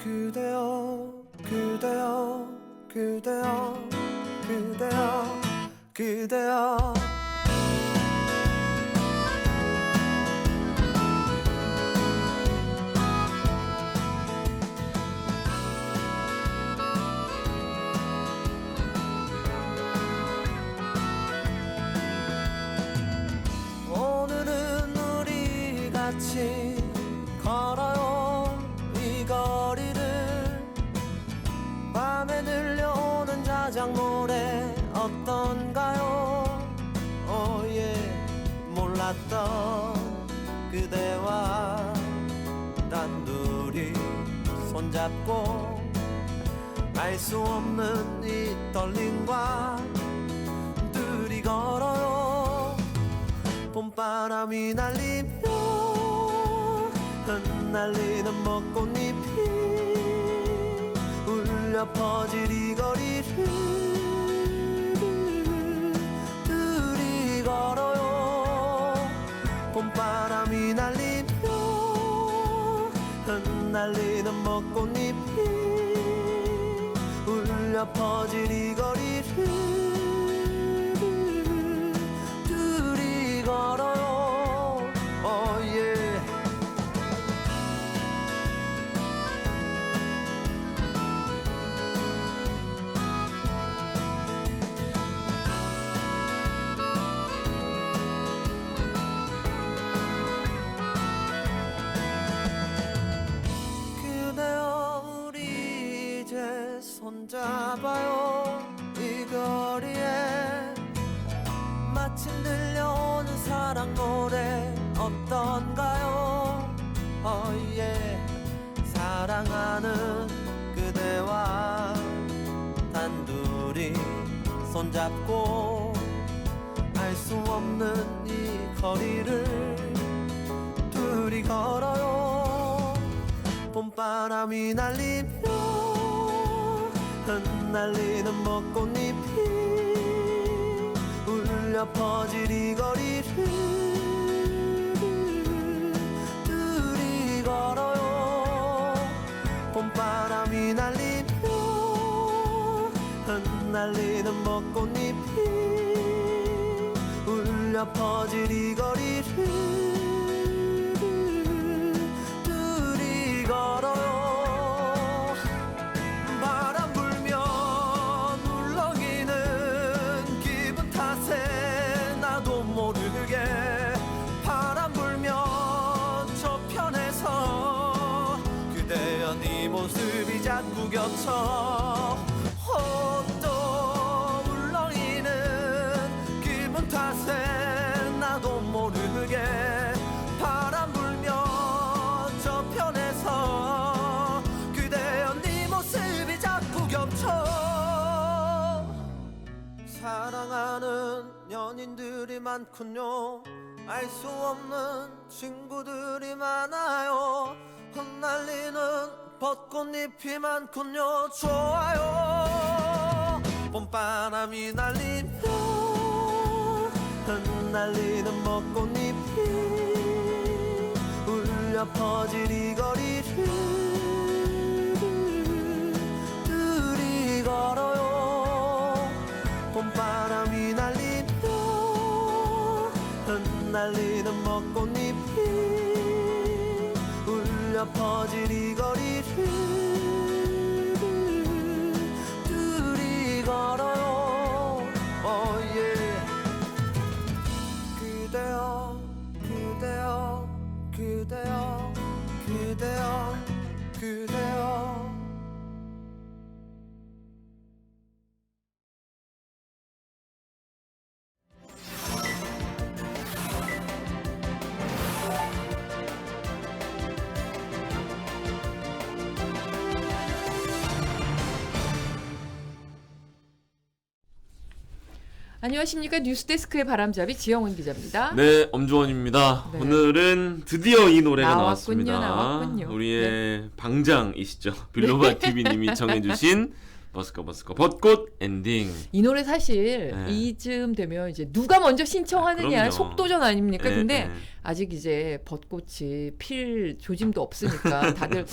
그대여 그대여 그대여 그대여 그대여 오늘은 우리 같이 걸어요 이 거리를 밤에 들려오는 자작 노래 어떤가요 오예 몰랐던 그대와 단둘이 손잡고 알 수 없는 이 떨림과 둘이 걸어요 봄바람이 날리며 흩날리는 벚꽃잎이 울려 퍼질 이 거리를 둘이 걸어요 봄바람이 날리며 흩날리는 벚꽃잎이 울려 퍼질 이 거리를 둘이 걸어요 yeah. 그대여 우리 이제 손잡아요 이 거리에 마침 들려오는 사랑 노래 어떤가요 yeah. 사랑하는 그대와 단둘이 손잡고 알 수 없는 이 거리를 둘이 걸어요 봄바람이 날리며 흩날리는 벚꽃잎이 울려 퍼질 이 거리를 둘이 걸어요 봄바람이 날리며 흩날리는 벚꽃잎이 울려 퍼질 이 거리를 둘이 걸어요 바람 불면 울렁이는 기분 탓에 나도 모르게 바람 불면 저편에서 그대여 네 모습이 자꾸 겹쳐 또 울렁이는 기분 탓에 나도 모르게 바람 불면 저편에서 그대여 네 모습이 자꾸 겹쳐 사랑하는 연인들이 많군요 알 수 없는 친구들이 많아요 흩날리는 벚꽃잎이 많군요 좋아요 봄바람이 날리며 흩날리는 벚꽃잎이 울려 퍼질 이 거리를 둘이 걸어요 봄바람이 날리며 흩날리는 벚꽃잎이 울려 퍼질 이 거리를 둘이 걸어요 yeah. 그대여 그대여 그대여 그대여 그대여 안녕하십니까. 뉴스데스크의 바람잡이 지영훈 기자입니다. 네, 엄주원입니다. 네. 오늘은 드디어 이 노래가 나왔군요. 나왔습니다. 나왔군요. 우리의 방장이시죠. 빌로바 TV님이 정해주신 버스커 벚꽃 엔딩. 이 노래 사실 네. 이쯤 되면 이제 누가 먼저 신청하느냐 그럼요. 속도전 아닙니까? 네, 근데 네. 아직 이제 벚꽃이 필 조짐도 없으니까 다들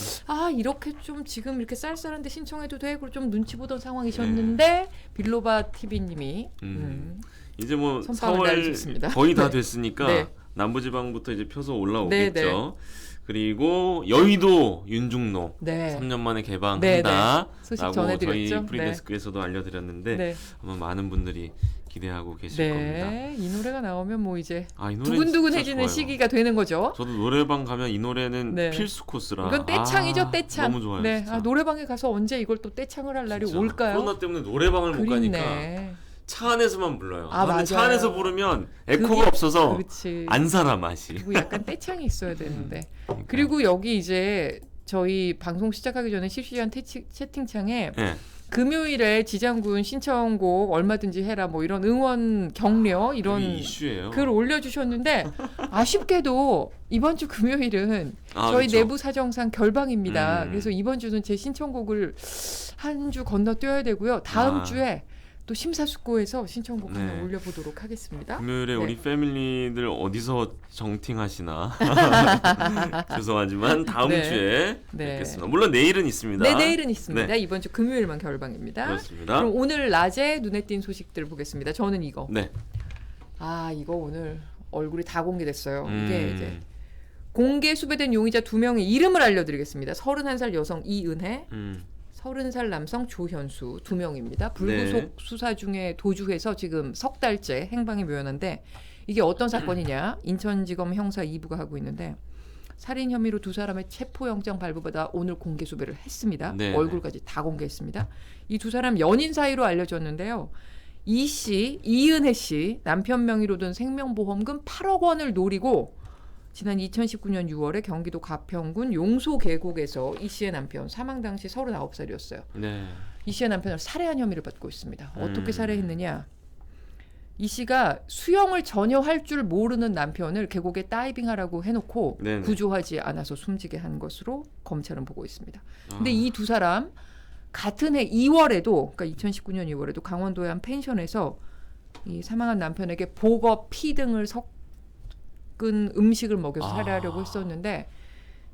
이렇게 좀 지금 이렇게 쌀쌀한데 신청해도 되고 좀 눈치 보던 상황이셨는데 빌로바 TV님이 이제 뭐 선빵을 4월 날리셨습니다. 거의 다 네. 됐으니까 네. 남부지방부터 이제 펴서 올라오겠죠. 네, 네. 그리고 여의도 윤중로 네. 3년 만에 개방한다. 네, 네. 소식 라고 전해드렸죠. 저희 프리데스크에서도 알려드렸는데 네. 아마 많은 분들이 기대하고 계실 겁니다. 네. 이 노래가 나오면 뭐 이제 이 노래 두근두근해지는 진짜 좋아요. 시기가 되는 거죠. 저도 노래방 가면 이 노래는 네. 필수 코스라. 이건 떼창이죠, 떼창. 너무 좋아요. 네. 진짜. 노래방에 가서 언제 이걸 또 떼창을 할 날이 진짜. 올까요? 코로나 때문에 노래방을 못 가니까 그립네. 차 안에서만 불러요. 아, 근데 차 맞아요. 안에서 부르면 에코가 그게- 없어서 그렇지. 안 살아 맛이. 그리고 약간 떼창이 있어야 되는데. 그러니까요. 그리고 여기 이제 저희 방송 시작하기 전에 실시간 채팅창에 네. 금요일에 지장군 신청곡 얼마든지 해라 뭐 이런 응원 격려 이런 이게 이슈예요. 글 올려주셨는데 아쉽게도 이번 주 금요일은 저희 그쵸. 내부 사정상 결방입니다. 그렇죠. 그래서 이번 주는 제 신청곡을 한 주 건너뛰어야 되고요. 다음 아. 주에 또 심사숙고해서 신청곡 하나 네. 올려보도록 하겠습니다. 금요일에 네. 우리 패밀리들 어디서 정팅하시나 죄송하지만 다음 네. 주에 네. 뵙겠습니다. 물론 내일은 있습니다. 네, 내일은 있습니다. 네. 이번 주 금요일만 결방입니다. 그렇습니다. 그럼 오늘 낮에 눈에 띈 소식들 보겠습니다. 저는 이거. 네. 이거 오늘 얼굴이 다 공개됐어요. 음. 이게 이제 공개 수배된 용의자 2명의 이름을 알려드리겠습니다. 31살 여성 이은혜, 30살 남성 조현수 2명입니다. 불구속 네. 수사 중에 도주해서 지금 석 달째 행방이 묘연한데 이게 어떤 사건이냐? 인천지검 형사 2부가 하고 있는데 살인 혐의로 두 사람의 체포영장 발부받아 오늘 공개 수배를 했습니다. 네. 얼굴까지 다 공개했습니다. 이 두 사람 연인 사이로 알려졌는데요. 이 씨, 이은혜 씨 남편 명의로 든 생명보험금 8억 원을 노리고 지난 2019년 6월에 경기도 가평군 용소 계곡에서 이 씨의 남편 사망 당시 39살이었어요. 네. 이 씨의 남편을 살해한 혐의를 받고 있습니다. 어떻게 음. 살해했느냐? 이 씨가 수영을 전혀 할 줄 모르는 남편을 계곡에 다이빙하라고 해놓고 네네. 구조하지 않아서 숨지게 한 것으로 검찰은 보고 있습니다. 근데 아. 이 두 사람 같은 해 2월에도 그러니까 2019년 2월에도 강원도의 한 펜션에서 이 사망한 남편에게 보거 피 등을 섞은 음식을 먹여서 살해하려고 했었는데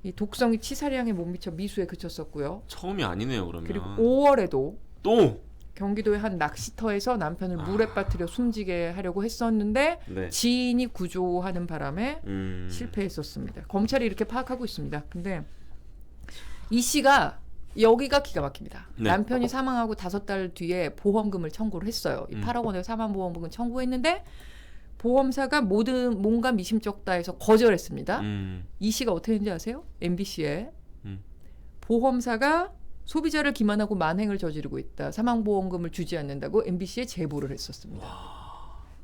이 독성이 치사량에 못 미쳐 미수에 그쳤었고요. 처음이 아니네요, 그러면. 그리고 5월에도 또 경기도의 한 낚시터에서 남편을 물에 빠뜨려 숨지게 하려고 했었는데 네. 지인이 구조하는 바람에 음. 실패했었습니다. 검찰이 이렇게 파악하고 있습니다. 근데 이 씨가 여기가 기가 막힙니다. 네. 남편이 사망하고 5달 뒤에 보험금을 청구를 했어요. 이 8억 원의 사망보험금을 청구했는데 보험사가 뭔가 미심쩍다 해서 거절했습니다. 이 씨가 어떻게 했는지 아세요? MBC에 보험사가 소비자를 기만하고 만행을 저지르고 있다. 사망보험금을 주지 않는다고 MBC에 제보를 했었습니다.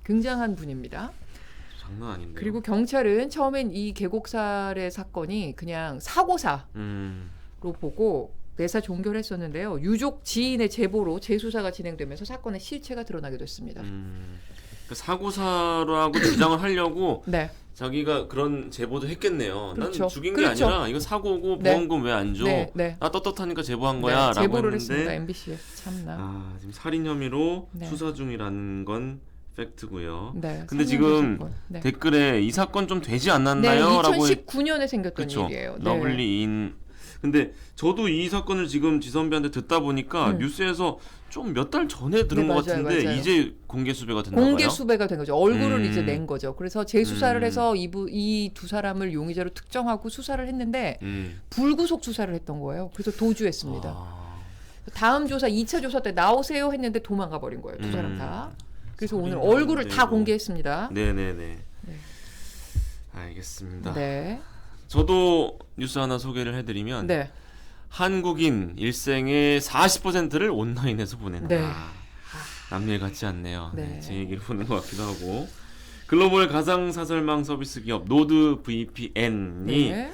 굉장한 분입니다. 장난 아닌데. 그리고 경찰은 처음엔 이 계곡살해 사건이 그냥 사고사로 보고 내사 종결했었는데요. 유족 지인의 제보로 재수사가 진행되면서 사건의 실체가 드러나기도 했습니다. 그 사고사라고 주장을 하려고 네. 자기가 그런 제보도 했겠네요. 그렇죠. 난 죽인 게 그렇죠. 아니라 이거 사고고 네. 보험금 왜 안 줘? 네, 네. 나 떳떳하니까 제보한 네, 거야. 라고 제보를 했는데 했습니다. MBC에. 참나. 지금 살인 혐의로 네. 수사 중이라는 건 팩트고요. 네, 근데 3년 지금 사건. 네. 댓글에 이 사건 좀 되지 네, 않았나요? 라고 2019년에 생겼던 그쵸. 일이에요. 네. 러블리인. 근데 저도 이 사건을 지금 지선배한테 듣다 보니까 뉴스에서 좀 몇 달 전에 들은 네, 것 맞아요, 같은데 맞아요. 이제 공개 수배가 됐나 봐요. 공개 수배가 된 거죠. 얼굴을 이제 낸 거죠. 그래서 재수사를 음. 해서 이 두 사람을 용의자로 특정하고 수사를 했는데 불구속 수사를 했던 거예요. 그래서 도주했습니다. 다음 조사 2차 조사 때 나오세요 했는데 도망가 버린 거예요. 두 사람 다. 그래서 오늘 살인범인데요. 얼굴을 다 공개했습니다. 네네네. 네. 알겠습니다. 네. 저도 뉴스 하나 소개를 해드리면 네. 한국인 일생의 40%를 온라인에서 보낸다. 네. 남일 같지 않네요. 네. 네, 제 얘기를 보는 것 같기도 하고. 글로벌 가상사설망 서비스 기업 노드 VPN이 네.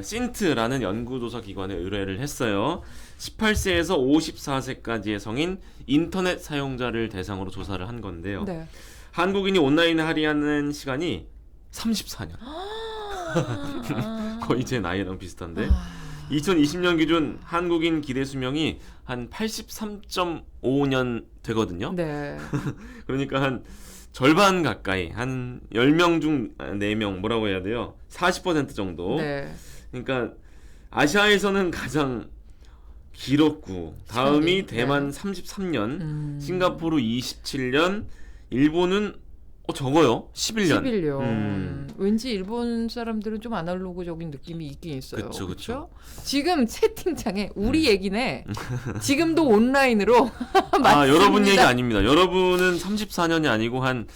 신트라는 연구조사 기관에 의뢰를 했어요. 18세에서 54세까지의 성인 인터넷 사용자를 대상으로 조사를 한 건데요. 네. 한국인이 온라인에 할애하는 시간이 34년. 거의 제 나이랑 비슷한데 2020년 기준 한국인 기대 수명이 한 83.5년 되거든요. 네. 그러니까 한 절반 가까이, 한 10명 중 4명, 뭐라고 해야 돼요? 40% 정도. 네. 그러니까 아시아에서는 가장 길었고, 다음이 네. 대만 33년, 싱가포르 27년, 일본은 적어요. 11년. 11년. 왠지 일본 사람들은 좀 아날로그적인 느낌이 있긴 있어요. 그쵸, 그쵸. 지금 채팅창에 우리 얘기네. 지금도 온라인으로 아, 여러분 맞습니다. 얘기 아닙니다. 여러분은 34년이 아니고 한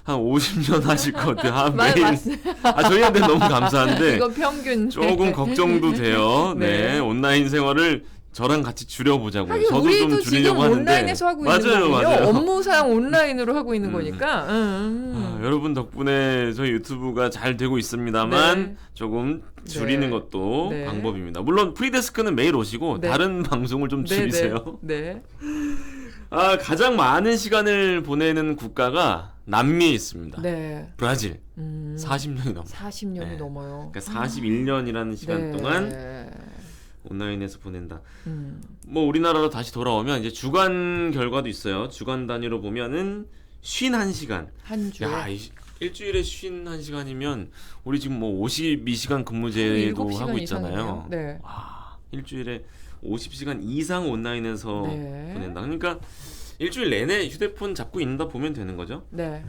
50년 하실 것 같아요. 매일. 맞습니다. 저희한테 너무 감사한데 이건 평균. 조금 걱정도 돼요. 네. 네. 온라인 생활을 저랑 같이 줄여보자고요. 하긴 저도 우리도 좀 지금 줄이려고 하는데. 온라인에서 하고 있는 맞아요, 거군요. 맞아요. 업무상 온라인으로 하고 있는 거니까. 여러분 덕분에 저희 유튜브가 잘 되고 있습니다만 네. 조금 줄이는 네. 것도 네. 방법입니다. 물론 프리데스크는 매일 오시고 네. 다른 방송을 좀 줄이세요. 네. 가장 많은 시간을 보내는 국가가 남미에 있습니다. 네. 브라질 40년이 넘어요. 40년이 네. 넘어요. 그러니까 41년이라는 시간 네. 동안 온라인에서 보낸다. 음. 뭐 우리나라로 다시 돌아오면 이제 주간 결과도 있어요. 주간 단위로 보면은 51시간. 한 주에 야, 일주일에 51시간이면 우리 지금 뭐 52시간 근무제도 7시간 하고 이상이네요. 있잖아요. 네. 와, 일주일에 50시간 이상 온라인에서 네. 보낸다. 그러니까 일주일 내내 휴대폰 잡고 있는다 보면 되는 거죠. 네.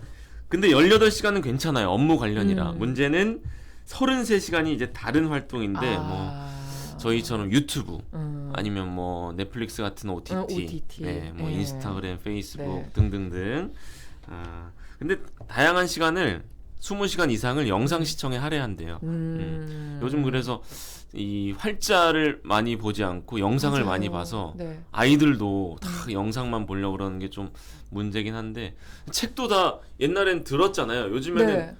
근데 18시간은 괜찮아요. 업무 관련이라. 음. 문제는 33시간이 이제 다른 활동인데 뭐 저희처럼 유튜브 아니면 뭐 넷플릭스 같은 OTT, 네, 뭐 네. 인스타그램, 페이스북 네. 등등등. 근데 다양한 시간을 20시간 이상을 영상 시청에 할애한대요. 요즘 그래서 이 활자를 많이 보지 않고 영상을 맞아요. 많이 봐서 네. 아이들도 다 영상만 보려고 그러는 게 좀 문제긴 한데 책도 다 옛날엔 들었잖아요. 요즘에는 네.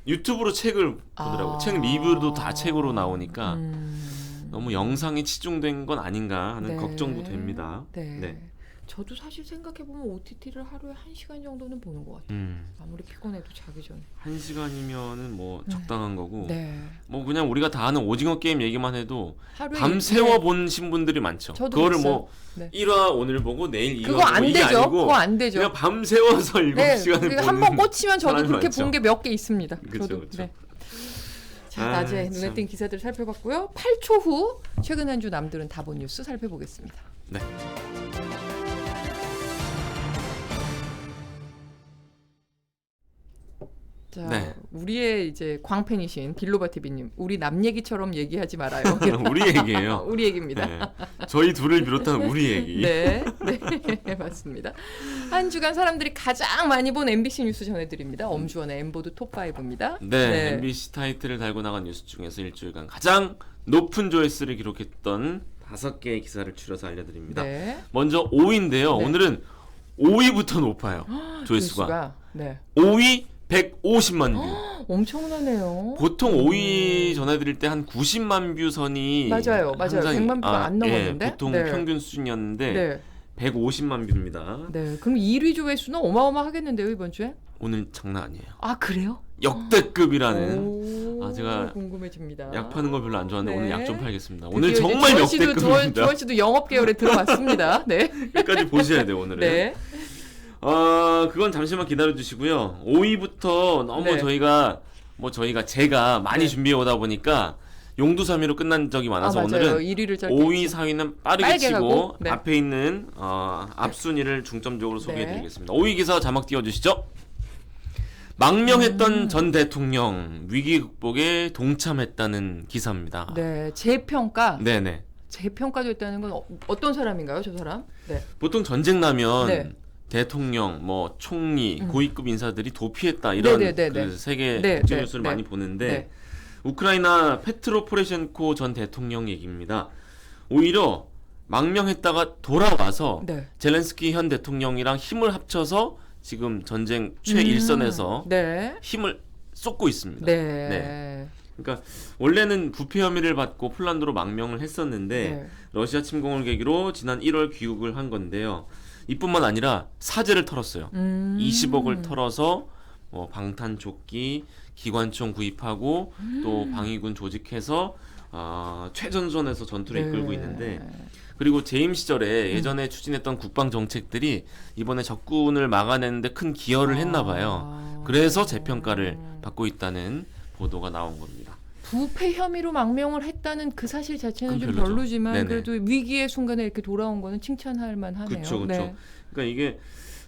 유튜브로 책을 보더라고요. 책 리뷰도 다 책으로 나오니까 음. 너무 영상이 치중된 건 아닌가 하는 네. 걱정도 됩니다. 네. 네. 저도 사실 생각해보면 OTT를 하루에 1시간 정도는 보는 것 같아요. 아무리 피곤해도 자기 전에. 1시간이면은 뭐 적당한 거고 네. 뭐 그냥 우리가 다 아는 오징어 게임 얘기만 해도 하루에 밤새워 네. 보신 분들이 많죠. 저도 그거를 봤어요. 뭐 네. 1화 오늘 보고 내일 2화 그거 안 보고 이게 되죠. 아니고 그거 안 되죠. 그냥 밤새워서 7시간을 보는 한번 꽂히면 저도 사람이 그렇게 많죠. 본 게 몇 개 있습니다. 그쵸, 저도. 그쵸. 네. 자, 낮에 눈에 참. 띈 기사들 살펴봤고요. 8초 후 최근 한 주 남들은 다 본 뉴스 살펴보겠습니다. 네. 자, 네. 우리의 이제 광팬이신 빌로바 TV님, 우리 남 얘기처럼 얘기하지 말아요. 우리 얘기예요. 우리 얘기입니다. 네. 저희 둘을 비롯한 우리 얘기. 네, 네, 맞습니다. 한 주간 사람들이 가장 많이 본 MBC 뉴스 전해드립니다. 엄주원의 엠보드 톱5입니다. 네, MBC 타이틀을 달고 나간 뉴스 중에서 일주일간 가장 높은 조회수를 기록했던 5개의 기사를 추려서 알려드립니다. 네. 먼저 5위인데요. 네. 오늘은 5위부터 높아요. 조회수가. 네. 5위 150만 뷰. 엄청나네요. 보통 5위 전해드릴 때 한 90만 뷰 선이 맞아요. 항상 100만 뷰가 안 넘었는데? 예, 보통 네. 평균 수준이었는데 네. 150만 뷰입니다. 네. 그럼 1위 조회수는 어마어마하겠는데요, 이번 주에? 오늘 장난 아니에요. 아, 그래요? 역대급이라는. 오, 제가 궁금해집니다. 약 파는 걸 별로 안 좋아하는데 네. 오늘 약 좀 팔겠습니다. 드디어 오늘 이제 정말 주원 역대급입니다. 씨도 영업 계열에 들어왔습니다. 네. 끝까지 보셔야 돼요 오늘은. 네. 그건 잠시만 기다려 주시고요. 5위부터 너무 네. 제가 많이 네. 준비해 오다 보니까 용두사미로 끝난 적이 많아서 맞아요. 오늘은 1위를 짧게 5위, 했지. 4위는 빠르게 빨개 치고 가고, 네. 앞에 있는 앞순위를 중점적으로 소개해 네. 드리겠습니다. 5위 기사 자막 띄워 주시죠. 망명했던 전 대통령 위기 극복에 동참했다는 기사입니다. 네. 재평가. 네네. 재평가도 했다는 건 어떤 사람인가요, 저 사람? 네. 보통 전쟁 나면 네. 대통령, 뭐 총리, 고위급 인사들이 도피했다 이런 네네네네. 그 세계 네, 국제 네, 뉴스를 네. 많이 보는데 네. 우크라이나 페트로 포레셴코 전 대통령 얘기입니다. 오히려 망명했다가 돌아와서 네. 젤렌스키 현 대통령이랑 힘을 합쳐서 지금 전쟁 최일선에서 네. 힘을 쏟고 있습니다. 네. 그러니까 원래는 부패 혐의를 받고 폴란드로 망명을 했었는데 네. 러시아 침공을 계기로 지난 1월 귀국을 한 건데요. 이뿐만 아니라 사재를 털었어요. 20억을 털어서 뭐 방탄조끼, 기관총 구입하고 또 방위군 조직해서 최전선에서 전투를 네. 이끌고 있는데 그리고 재임 시절에 예전에 추진했던 국방 정책들이 이번에 적군을 막아내는데 큰 기여를 했나 봐요. 그래서 재평가를 받고 있다는 보도가 나온 겁니다. 부패 혐의로 망명을 했다는 그 사실 자체는 그건 좀 별로죠. 별로지만 네네. 그래도 위기의 순간에 이렇게 돌아온 거는 칭찬할 만하네요. 그렇죠, 그렇죠. 네. 그러니까 이게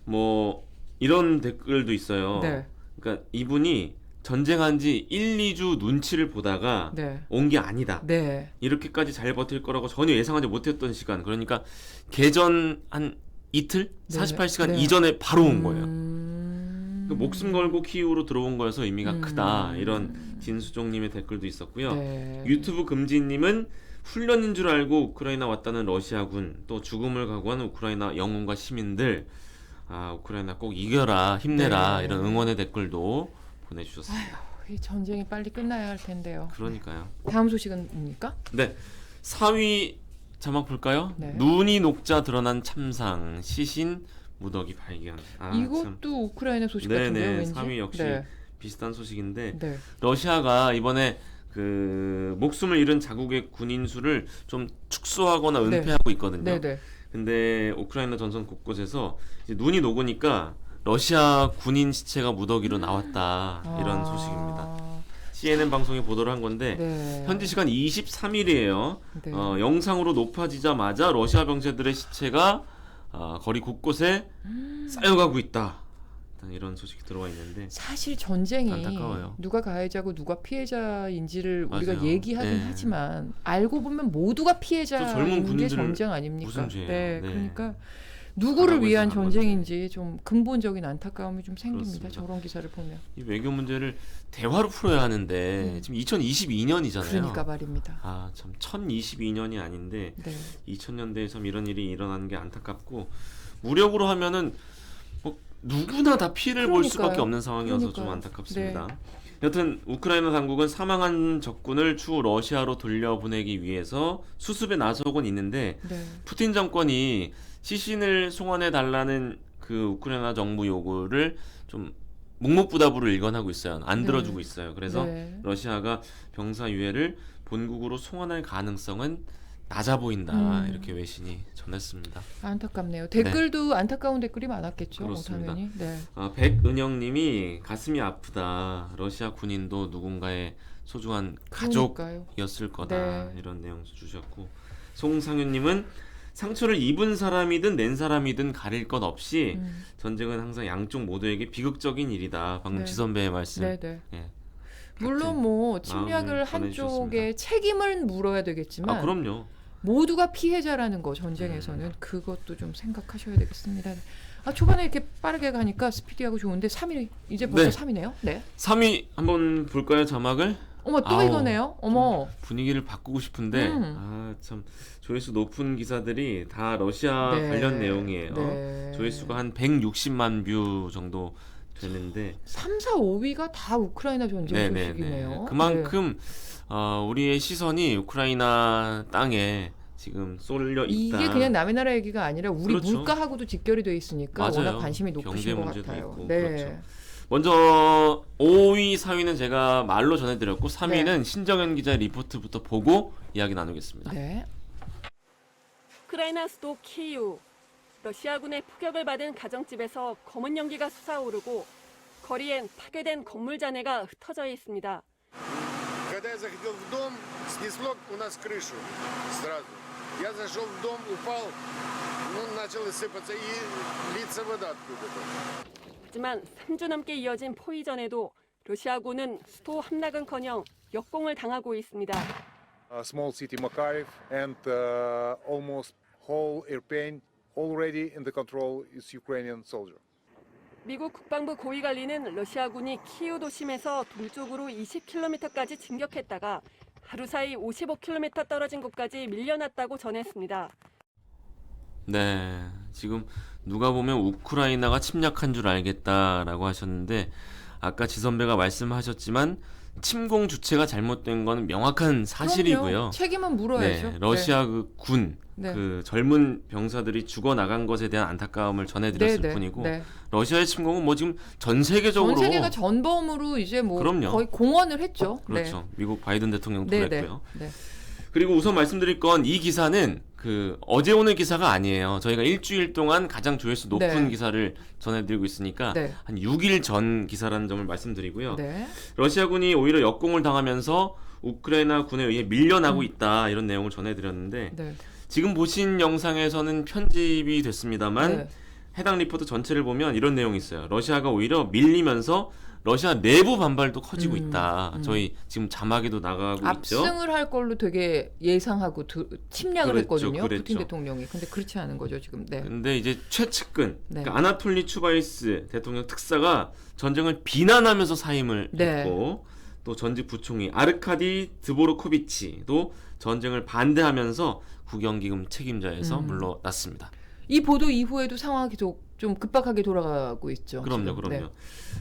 뭐 이런 댓글도 있어요. 네. 그러니까 이분이 전쟁한 지 1, 2주 눈치를 보다가 네. 온 게 아니다. 네. 이렇게까지 잘 버틸 거라고 전혀 예상하지 못했던 시간. 그러니까 개전 한 이틀? 네. 48시간 네. 이전에 바로 온 거예요. 그 음... 목숨 걸고 키우로 들어온 거여서 의미가 음. 크다. 이런 진수종님의 댓글도 있었고요. 네. 유튜브 금지님은 훈련인 줄 알고 우크라이나 왔다는 러시아군, 또 죽음을 각오한 우크라이나 영웅과 시민들, 우크라이나 꼭 이겨라, 힘내라, 네. 이런 응원의 댓글도 보내주셨습니다. 이 전쟁이 빨리 끝나야 할 텐데요. 그러니까요. 다음 소식은 뭡니까? 네, 4위 자막 볼까요? 네. 눈이 녹자 드러난 참상, 시신 무더기 발견. 이것도 참. 우크라이나 소식 네네, 같은데요, 왠지? 3위 역시 네. 비슷한 소식인데 네. 러시아가 이번에 그 목숨을 잃은 자국의 군인 수를 좀 축소하거나 네. 은폐하고 있거든요. 네네. 근데 우크라이나 전선 곳곳에서 이제 눈이 녹으니까 러시아 군인 시체가 무더기로 나왔다, 이런 소식입니다. CNN 방송이 보도를 한 건데 네. 현지 시간 23일이에요. 네. 영상으로 높아지자마자 러시아 병사들의 시체가 거리 곳곳에 쌓여가고 있다. 일단 이런 소식이 들어와 있는데 사실 전쟁이 안타까워요. 누가 가해자고 누가 피해자인지를 우리가 맞아요. 얘기하긴 네. 하지만 알고 보면 모두가 또 젊은 피해자인 게 군인들 전쟁 아닙니까? 무슨 죄예요? 네, 네. 그러니까 누구를 잘하고 위한 있어서 전쟁인지 좀 근본적인 안타까움이 좀 생깁니다. 그렇습니다. 저런 기사를 보면. 이 외교 문제를 대화로 풀어야 하는데 지금 2022년이잖아요. 그러니까 말입니다. 참 1022년이 아닌데 네. 2000년대에 참 이런 일이 일어나는 게 안타깝고 무력으로 하면은 뭐 누구나 다 피해를 볼 그러니까요. 수밖에 없는 상황이어서 좀 그러니까요. 안타깝습니다. 여튼 우크라이나 당국은 사망한 적군을 추후 러시아로 돌려보내기 위해서 수습에 나서곤 있는데 네. 푸틴 정권이 시신을 송환해 달라는 그 우크라이나 정부 요구를 좀 묵묵부답으로 일관하고 있어요. 안 들어주고 네. 있어요. 그래서 네. 러시아가 병사 유해를 본국으로 송환할 가능성은 낮아 보인다. 이렇게 외신이 전했습니다. 안타깝네요. 댓글도 안타까운 댓글이 많았겠죠. 그렇습니다. 당연히. 네. 백은영님이 가슴이 아프다. 러시아 군인도 누군가의 소중한 그러니까요. 가족이었을 거다. 네. 이런 내용 주셨고 송상윤님은 상처를 입은 사람이든 낸 사람이든 가릴 것 없이 전쟁은 항상 양쪽 모두에게 비극적인 일이다. 방금 네. 지선배의 말씀. 네네. 예. 물론 뭐 침략을 마음을 한쪽에 책임을 물어야 되겠지만 그럼요. 모두가 피해자라는 거 전쟁에서는 그것도 좀 생각하셔야 되겠습니다. 초반에 이렇게 빠르게 가니까 스피디하고 좋은데 3위 이제 벌써 네. 3위네요. 네. 3위 한번 볼까요, 자막을? 어머 또 아우, 이거네요. 어머. 분위기를 바꾸고 싶은데 참 조회수 높은 기사들이 다 러시아 네. 관련 내용이에요. 네. 조회수가 한 160만 뷰 정도 되는데 3, 4, 5위가 다 우크라이나 전쟁 소식이네요. 그만큼 우리의 시선이 우크라이나 땅에 지금 쏠려 있다. 이게 그냥 남의 나라 얘기가 아니라 우리 그렇죠. 물가하고도 직결이 돼 있으니까 맞아요. 워낙 관심이 높으신 경제 것 문제도 같아요. 있고, 네. 그렇죠. 먼저 5위, 4위는 제가 말로 전해드렸고 3위는 신정현 기자의 리포트부터 보고 이야기 나누겠습니다. 네. 우크라이나 수도 키이우. 러시아군의 포격을 받은 가정집에서 검은 연기가 솟아오르고 거리엔 파괴된 건물 잔해가 흩어져 있습니다. Когда я заходил в дом, снесло у нас крышу сразу. Я зашел в дом, упал, начало сыпаться и литься вода откуда-то. 하지만 3주 넘게 이어진 포위전에도 러시아군은 수도 함락은커녕 역공을 당하고 있습니다. Small city Makariv and almost whole Irpin already in the control is Ukrainian soldier. 미국 국방부 고위관리는 러시아군이 키이우 도심에서 동쪽으로 20km까지 진격했다가 하루 사이 55km 떨어진 곳까지 밀려났다고 전했습니다. 네, 지금 누가 보면 우크라이나가 침략한 줄 알겠다라고 하셨는데 아까 지선배가 말씀하셨지만 침공 주체가 잘못된 건 명확한 사실이고요. 그럼요. 책임은 물어야죠. 네, 러시아 그 군, 네. 그 젊은 병사들이 죽어 나간 것에 대한 안타까움을 전해드렸을 네, 뿐이고 네. 러시아의 침공은 뭐 지금 전 세계적으로 전 세계가 전범으로 이제 뭐 그럼요. 거의 공언을 했죠. 그렇죠. 미국 바이든 대통령도 네, 그랬고요. 네, 네. 그리고 우선 말씀드릴 건 이 기사는 그 어제 오늘 기사가 아니에요. 저희가 일주일 동안 가장 조회수 높은 네. 기사를 전해드리고 있으니까 네. 한 6일 전 기사라는 점을 말씀드리고요. 네. 러시아군이 오히려 역공을 당하면서 우크라이나 군에 의해 밀려나고 음. 있다 이런 내용을 전해드렸는데 네. 지금 보신 영상에서는 편집이 됐습니다만 네. 해당 리포트 전체를 보면 이런 내용이 있어요. 러시아가 오히려 밀리면서 러시아 내부 반발도 커지고 있다. 저희 지금 자막에도 나가고 있죠. 압승을 할 걸로 되게 예상하고 침략을 그랬죠, 했거든요. 그랬죠. 푸틴 대통령이. 근데 그렇지 않은 거죠 지금. 네. 근데 이제 최측근 네. 그러니까 아나톨리 추바이스 대통령 특사가 전쟁을 비난하면서 사임을 네. 했고 또 전직 부총리 아르카디 드보르코비치도 전쟁을 반대하면서 국영기금 책임자에서 물러났습니다. 이 보도 이후에도 상황이 계속 좀 급박하게 돌아가고 있죠. 그럼요, 지금.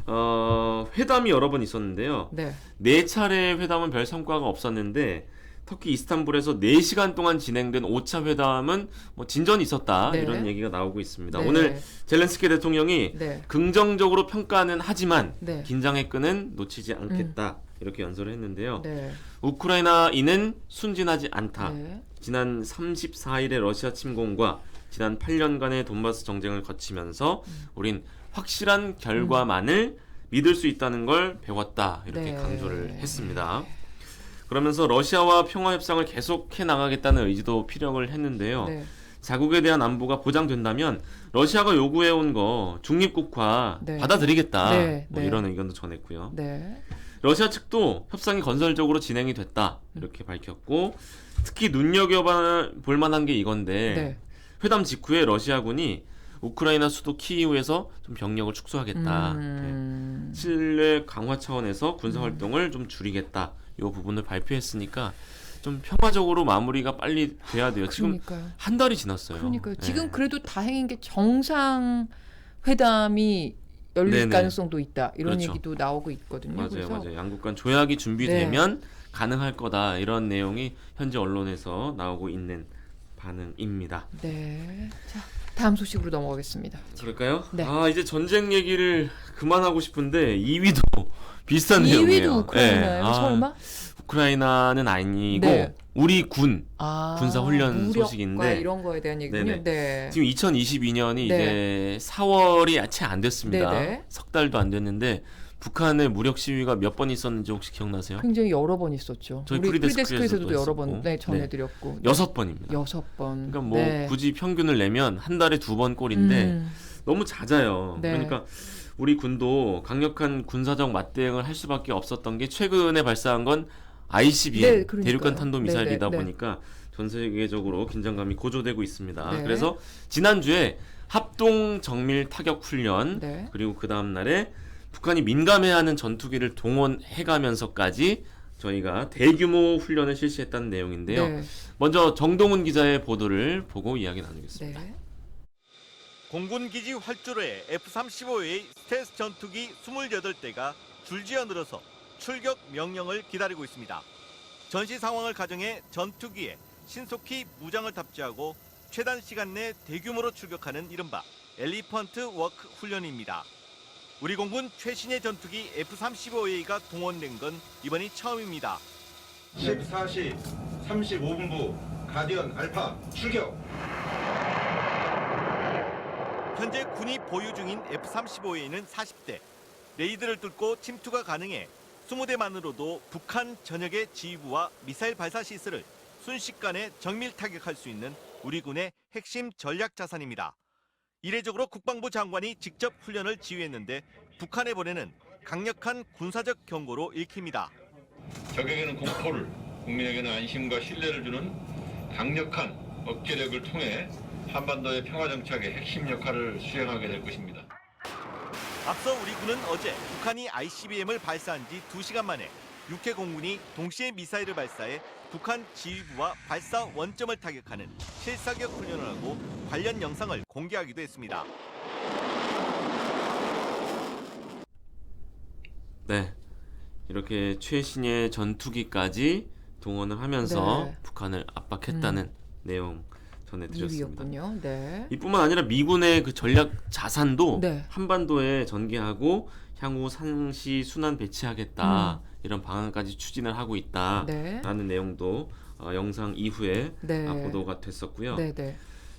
그럼요. 회담이 여러 번 있었는데요. 네. 네 차례 회담은 별 성과가 없었는데 터키 이스탄불에서 4시간 동안 진행된 5차 회담은 뭐 진전이 있었다 네. 이런 얘기가 나오고 있습니다. 네. 오늘 젤렌스키 대통령이 네. 긍정적으로 평가는 하지만 네. 긴장의 끈은 놓치지 않겠다 이렇게 연설을 했는데요. 네. 우크라이나인은 순진하지 않다. 네. 지난 34일의 러시아 침공과 지난 8년간의 돈바스 정쟁을 거치면서 우린 확실한 결과만을 믿을 수 있다는 걸 배웠다 이렇게 네. 강조를 했습니다. 그러면서 러시아와 평화 협상을 계속해 나가겠다는 의지도 피력을 했는데요. 네. 자국에 대한 안보가 보장된다면 러시아가 요구해온 거 중립국화 네. 받아들이겠다. 네. 뭐 네. 이런 의견도 전했고요. 네. 러시아 측도 협상이 건설적으로 진행이 됐다 이렇게 밝혔고 특히 눈여겨볼 만한 게 이건데 네. 회담 직후에 러시아군이 우크라이나 수도 키이우에서 좀 병력을 축소하겠다. 네. 신뢰 강화 차원에서 군사 활동을 좀 줄이겠다. 이 부분을 발표했으니까 좀 평화적으로 마무리가 빨리 돼야 돼요. 지금 그러니까요. 한 달이 지났어요. 그러니까요. 네. 지금 그래도 다행인 게 정상 회담이 열릴 네네. 가능성도 있다. 이런 그렇죠. 얘기도 나오고 있거든요. 맞아요, 그래서 맞아요. 양국 간 조약이 준비되면 가능할 거다 이런 내용이 현재 언론에서 나오고 있는 반응입니다. 네. 자, 다음 소식으로 넘어가겠습니다. 그럴까요? 네. 아 이제 전쟁 얘기를 그만하고 싶은데 2위도 비슷한 내용이에요. 2위도 우크라이나예요? 네. 설마? 우크라이나는 아니고 네. 우리 군 군사 훈련 무력과 소식인데 이런 거에 대한 얘기군요. 네네. 네. 지금 2022년이 네. 이제 4월이 채 안 됐습니다. 네네. 석 달도 안 됐는데 북한의 무력 시위가 몇 번 있었는지 혹시 기억나세요? 굉장히 여러 번 있었죠. 저희 우리 프리데스크에서도 프리데스크에서도 여러 번 했었고. 네, 전해드렸고. 6번입니다. 6번. 그러니까 뭐 네. 굳이 평균을 내면 한 달에 2번 꼴인데 너무 잦아요. 네. 그러니까 우리 군도 강력한 군사적 맞대응을 할 수밖에 없었던 게 최근에 발사한 건 ICBM 네, 그러니까요. 대륙간 탄도 미사일이다 네, 네, 네. 보니까 전 세계적으로 긴장감이 고조되고 있습니다. 네. 그래서 지난주에 합동 정밀 타격 훈련 네. 그리고 그 다음 날에 북한이 민감해하는 전투기를 동원해가면서까지 저희가 대규모 훈련을 실시했다는 내용인데요. 네. 먼저 정동훈 기자의 보도를 보고 이야기 나누겠습니다. 네. 공군기지 활주로에 F-35의 스텔스 전투기 28대가 줄지어 늘어서 출격 명령을 기다리고 있습니다. 전시 상황을 가정해 전투기에 신속히 무장을 탑재하고 최단 시간 내 대규모로 출격하는 이른바 엘리펀트 워크 훈련입니다. 우리 공군 최신의 전투기 F-35A가 동원된 건 이번이 처음입니다. 14시 35분부 가디언 알파 출격. 현재 군이 보유 중인 F-35A는 40대. 레이드를 뚫고 침투가 가능해 20대만으로도 북한 전역의 지휘부와 미사일 발사 시설을 순식간에 정밀 타격할 수 있는 우리 군의 핵심 전략 자산입니다. 이례적으로 국방부 장관이 직접 훈련을 지휘했는데 북한에 보내는 강력한 군사적 경고로 읽힙니다. 적에게는 공포를, 국민에게는 안심과 신뢰를 주는 강력한 억제력을 통해 한반도의 평화 정착의 핵심 역할을 수행하게 될 것입니다. 앞서 우리 군은 어제 북한이 ICBM을 발사한 지 2시간 만에 6회 공군이 동시에 미사일을 발사해 북한 지휘부와 발사 원점을 타격하는 실사격 훈련을 하고 관련 영상을 공개하기도 했습니다. 네, 이렇게 최신의 전투기까지 동원을 하면서 네. 북한을 압박했다는 내용 전해드렸습니다. 2위였군요. 네. 이뿐만 아니라 미군의 그 전략 자산도 네. 한반도에 전개하고 향후 상시 순환 배치하겠다 이런 방안까지 추진을 하고 있다라는 네. 내용도 영상 이후에 네. 보도가 됐었고요. 네, 네.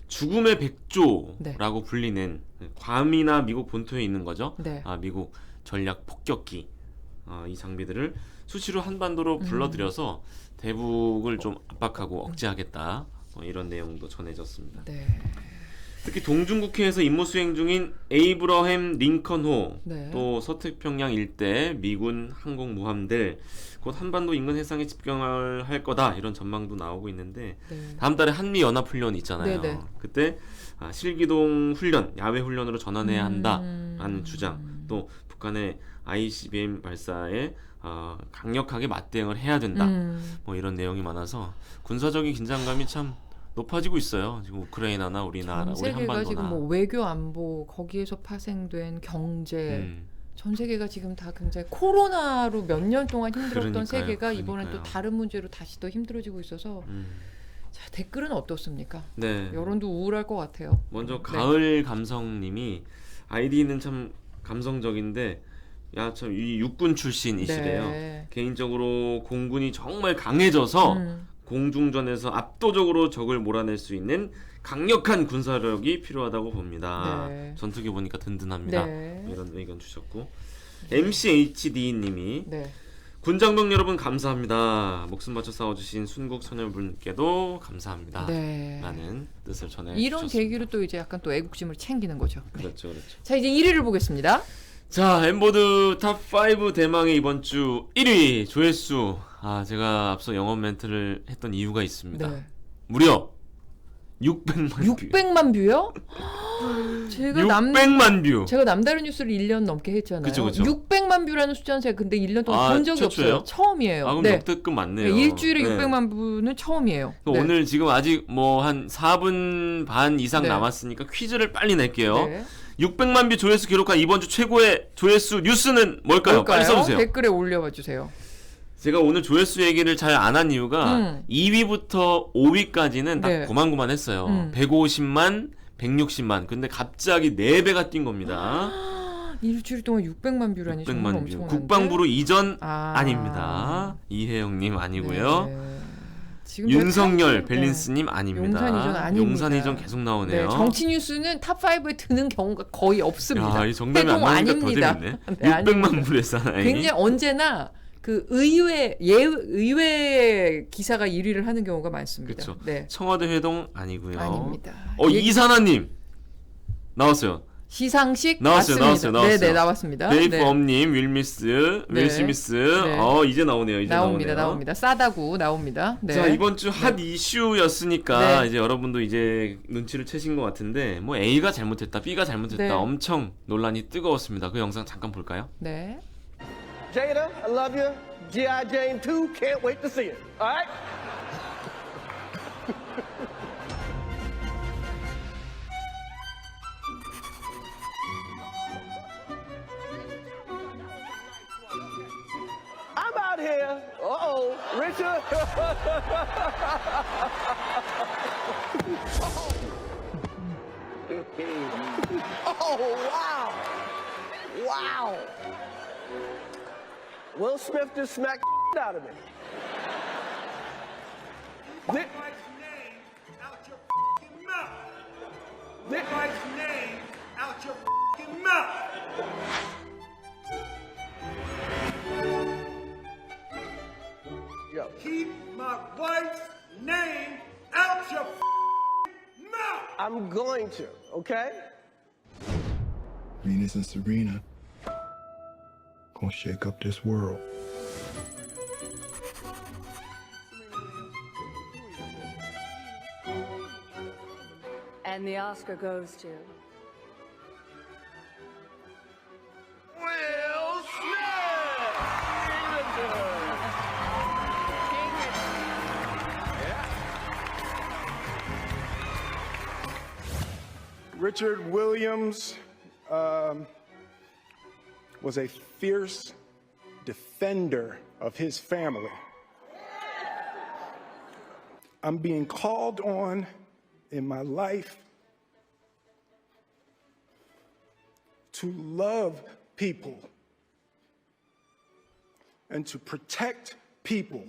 죽음의 백조라고 네. 불리는 괌이나 미국 본토에 있는 거죠. 네. 미국 전략 폭격기 이 장비들을 수시로 한반도로 불러들여서 대북을 좀 압박하고 억제하겠다 이런 내용도 전해졌습니다. 네. 특히 동중국해에서 임무 수행 중인 에이브러햄 링컨호 네. 또 서태평양 일대 미군 항공모함들 곧 한반도 인근 해상에 집결을 할 거다 이런 전망도 나오고 있는데 네. 다음 달에 한미 연합 훈련 있잖아요. 네네. 그때 실기동 훈련, 야외 훈련으로 전환해야 한다라는 주장, 또 북한의 ICBM 발사에 강력하게 맞대응을 해야 된다. 뭐 이런 내용이 많아서 군사적인 긴장감이 참 높아지고 있어요. 지금 우크라이나나 우리나라, 전 우리 세계가 한반도나. 지금 뭐 외교 안보 거기에서 파생된 경제 전 세계가 지금 다 굉장히 코로나로 몇 년 동안 힘들었던 그러니까요, 세계가 이번엔 또 그러니까요. 다른 문제로 다시 더 힘들어지고 있어서 자, 댓글은 어떻습니까? 네. 여론도 우울할 것 같아요. 먼저 네. 가을 감성님이 아이디는 참 감성적인데 야 참 이 육군 출신이시래요. 네. 개인적으로 공군이 정말 강해져서 음. 공중전에서 압도적으로 적을 몰아낼 수 있는 강력한 군사력이 필요하다고 봅니다. 네. 전투기 보니까 든든합니다. 네. 이런 의견 주셨고 MCHD님이 네. 군장병 여러분 감사합니다. 목숨 바쳐 싸워주신 순국 소녀분께도 감사합니다. 네. 라는 뜻을 전해 이런 주셨습니다. 계기로 또 이제 약간 또 애국심을 챙기는 거죠. 네. 그렇죠, 그렇죠. 자, 이제 1위를 보겠습니다. 자, 엠보드 탑5 대망의 이번 주 1위 조회수. 제가 앞서 영업 멘트를 했던 이유가 있습니다. 네. 무려 600만 뷰. 600만 뷰요? 제가 600만 뷰. 제가 남다른 뉴스를 1년 넘게 했잖아요. 그쵸, 그쵸. 600만 뷰라는 숫자는 제가 근데 1년 동안 본 적이 최초예요? 없어요. 처음이에요. 그럼 네. 역대급 맞네요. 네, 일주일에 네. 600만 뷰는 처음이에요. 또 네. 오늘 지금 아직 뭐 한 4분 반 이상 네. 남았으니까 퀴즈를 빨리 낼게요. 네. 600만 뷰 조회수 기록한 이번 주 최고의 조회수 뉴스는 뭘까요? 빨리 써주세요. 댓글에 올려봐 주세요. 제가 오늘 조회수 얘기를 잘 안 한 이유가 2위부터 5위까지는 딱 네. 고만고만했어요. 150만, 160만. 근데 갑자기 4배가 뛴 겁니다. 일주일 동안 600만 뷰라니 정말 600만 뷰. 엄청난데. 국방부로 이전 아. 아닙니다. 이혜영님 아니고요. 네. 지금 윤석열 탑- 벨린스님 아닙니다. 용산 이전 아닙니다. 용산 이전 계속 나오네요. 네, 정치 뉴스는 탑 5에 드는 경우가 거의 없습니다. 야, 이 정답이 안 해동 나오니까 더 아닙니다. 재밌네. 네, 600만 불에서 하나에. 굉장히 언제나 그 의회 기사가 1위를 하는 경우가 많습니다. 그렇죠. 네. 청와대 회동 아니고요. 아닙니다. 이사나님 나왔어요. 시상식 나왔어요, 맞습니다. 나왔어요. 네, 나왔습니다. 데이프 네. 엄님, 윌 네. 스미스. 네. 이제 나오네요. 이제 나옵니다. 나오네요. 나옵니다. 싸다구 나옵니다. 네. 자, 이번 주 핫 이슈였으니까 네. 이제 여러분도 이제 눈치를 채신 것 같은데 뭐 A가 잘못했다, B가 잘못했다 네. 엄청 논란이 뜨거웠습니다. 그 영상 잠깐 볼까요? 네. Jada, I love you. G.I. Jane 2, can't wait to see it. All right? I'm out here. Uh-oh, Richard. Oh, wow. Wow. Will Smith just smacked the out of me. Thi- Yo. Keep my wife's name out your mouth! I'm going to, okay? Venus and Serena gonna shake up this world. And the Oscar goes to... Will Richard Williams was a fierce, defender of his family. I'm being called on in my life to love people and to protect people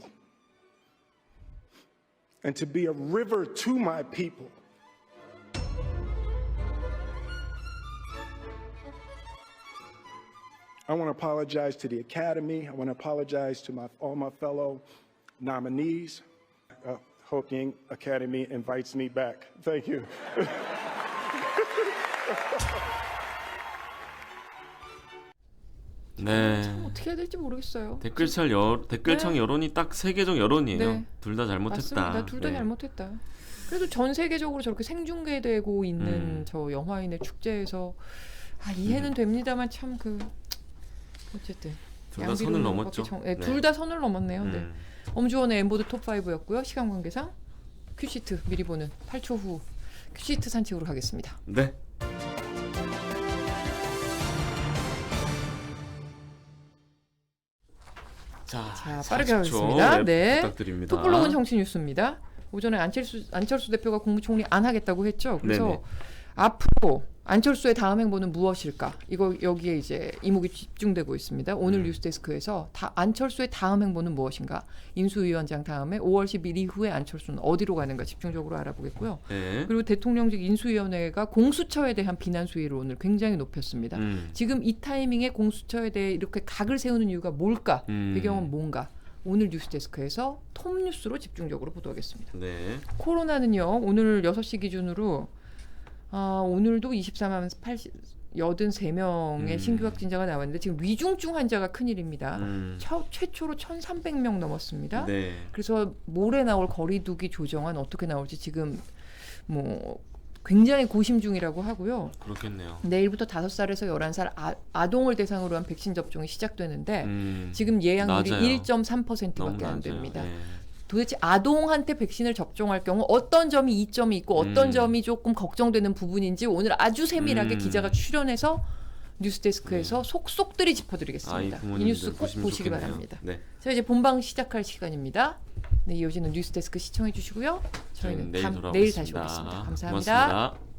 and to be a river to my people. I want to apologize to the Academy. I want to apologize to all my fellow nominees. Hope the Academy invites me back. Thank you. 네. 참 어떻게 해야 될지 모르겠어요. 댓글창 여론이 딱 세계적 여론이에요. 네. 둘 다 잘못했다. 맞습니다. 둘 다 네. 잘못했다. 그래도 전 세계적으로 저렇게 생중계되고 있는 저 영화인의 축제에서 이해는 됩니다만 참 어쨌든 둘 다 선을 넘었죠. 둘 다 선을 넘었네요. 네. 엄주원의 엠보드 톱 5였고요. 시간 관계상 큐시트 미리 보는 8초 후 큐시트 산책으로 가겠습니다. 네. 자, 빠르게 40초, 하겠습니다. 네. 부탁드립니다. 톡블로그는 정치 뉴스입니다. 오전에 안철수 대표가 국무총리 안 하겠다고 했죠. 그래서 네네. 앞으로 안철수의 다음 행보는 무엇일까? 이거 여기에 이제 이목이 집중되고 있습니다. 오늘 뉴스데스크에서 안철수의 다음 행보는 무엇인가? 인수위원장 다음에 5월 10일 이후에 안철수는 어디로 가는가 집중적으로 알아보겠고요. 네. 그리고 대통령직 인수위원회가 공수처에 대한 비난 수위를 오늘 굉장히 높였습니다. 지금 이 타이밍에 공수처에 대해 이렇게 각을 세우는 이유가 뭘까? 배경은 뭔가? 오늘 뉴스데스크에서 톱뉴스로 집중적으로 보도하겠습니다. 네. 코로나는요. 오늘 6시 기준으로 오늘도 24만 83명의 신규 확진자가 나왔는데 지금 위중증 환자가 큰일입니다. 최초로 1,300명 넘었습니다. 네. 그래서 모레 나올 거리두기 조정안 어떻게 나올지 지금 굉장히 고심 중이라고 하고요. 그렇겠네요. 내일부터 5살에서 11살 아동을 대상으로 한 백신 접종이 시작되는데 지금 예약률이 낮아요. 1.3%밖에 안 됩니다. 네. 도대체 아동한테 백신을 접종할 경우 어떤 점이 이점이 있고 어떤 점이 조금 걱정되는 부분인지 오늘 아주 세밀하게 기자가 출연해서 뉴스데스크에서 속속들이 짚어드리겠습니다. 이 뉴스 꼭 보시기 좋겠네요. 바랍니다. 네. 자, 이제 본방 시작할 시간입니다. 네, 이어지는 뉴스데스크 시청해 주시고요. 저희는 내일 다시 오겠습니다. 감사합니다. 고맙습니다.